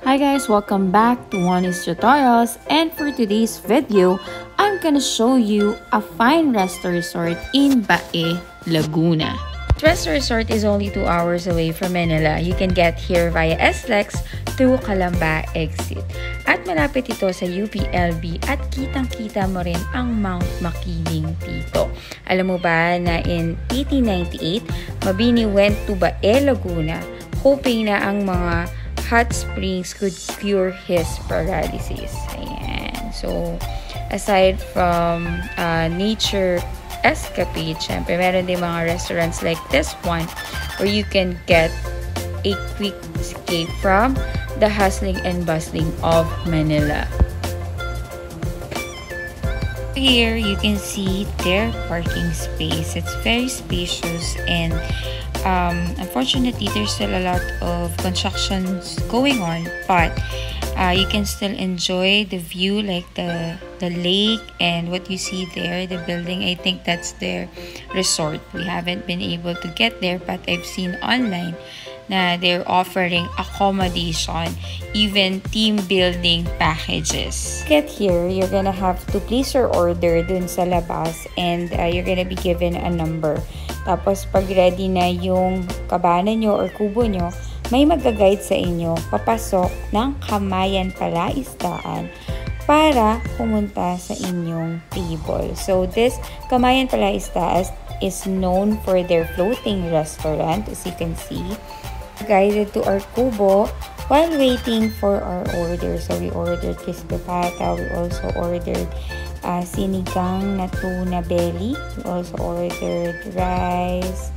Hi guys, welcome back to Juannie's Tutorials, and for today's video, I'm gonna show you a fine resto resort in Bae Laguna. Resto resort is only 2 hours away from Manila. You can get here via SLEX through Calamba exit. At malapit ito sa UPLB at kitang-kita mo rin ang Mount Makiling dito. Alam mo ba na in 1898, Mabini went to Bae Laguna hoping na ang mga hot springs could cure his paralysis. Ayan. So, aside from nature escapade, syempre, meron din mga restaurants like this one where you can get a quick escape from the hustling and bustling of Manila. Here, you can see their parking space. It's very spacious and unfortunately, there's still a lot of constructions going on, but you can still enjoy the view, like the lake and what you see there, the building. I think that's their resort. We haven't been able to get there, but I've seen online na they're offering accommodation, even team building packages. Get here, you're gonna have to place your order dun sa labas, and you're gonna be given a number. Tapos pag ready na yung kabana nyo or kubo nyo, may mag-guide sa inyo papasok ng Kamayan Palaisdaan para pumunta sa inyong table. So this Kamayan Palaisdaan is known for their floating restaurant, as you can see. Guided to our kubo while waiting for our order. So we ordered crispy pata, we also ordered sinigang na tuna belly, we also ordered rice,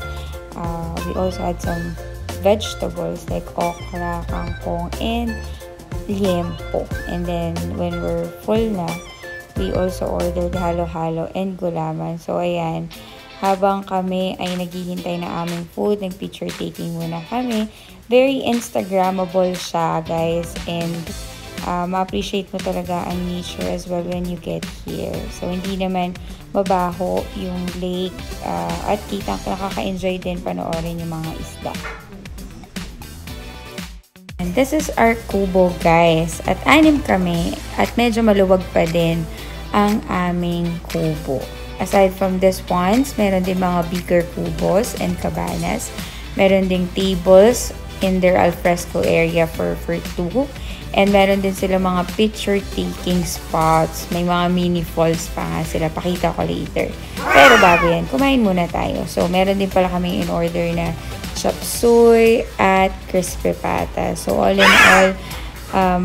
we also had some vegetables like okra, kangkong, and liempo. And then when we're full na, we also ordered halo-halo and gulaman. So ayan, habang kami ay naghihintay na aming food, nag-picture taking muna kami. Very Instagrammable siya, guys. And ma-appreciate mo talaga ang nature as well when you get here. So, hindi naman mabaho yung lake. At kitang nakaka-enjoy din panoorin yung mga isda. And this is our kubo, guys. At 6 kami. At medyo maluwag pa din ang aming kubo. Aside from this ones, meron din mga bigger kubos and cabanas. Meron ding tables in their alfresco area for 2. And meron din sila mga picture-taking spots. May mga mini falls pa nga sila. Pakita ko later. Pero bago yan, kumain muna tayo. So, meron din pala kami in order na chop suey at crispy pata. So, all in all,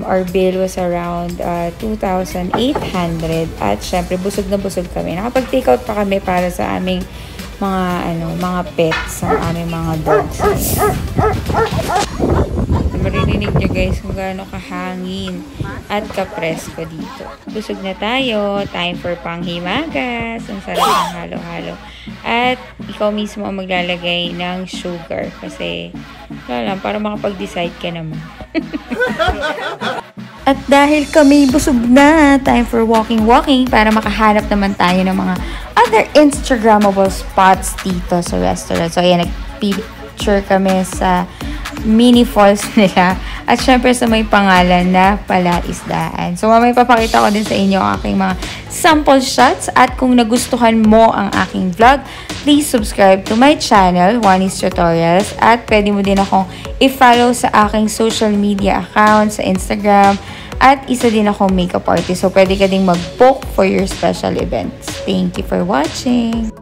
our bill was around 2,800 at syempre busog na busog kami. Nakapag-take out pa kami para sa aming mga pets, sa aming mga dogs. Maririnig nyo guys kung gaano kahangin at kapresko dito. Busog na tayo. Time for panghimagas. Ang sarap ng halo-halo. At ikaw mismo ang maglalagay ng sugar kasi wala lang, para makapag-decide ka naman. At dahil kami busog na, time for walking para makahanap naman tayo ng mga other Instagrammable spots dito sa restaurant. So ayan, nag-picture kami sa mini falls nila at syempre sa may pangalan na Palaisdaan. So mamaya papakita ko din sa inyo ang aking mga sample shots, at kung nagustuhan mo ang aking vlog, please subscribe to my channel, Juannie's Tutorials, at pwede mo din akong i-follow sa aking social media account sa Instagram, at isa din akong makeup artist. So pwede ka ding mag-book for your special events. Thank you for watching!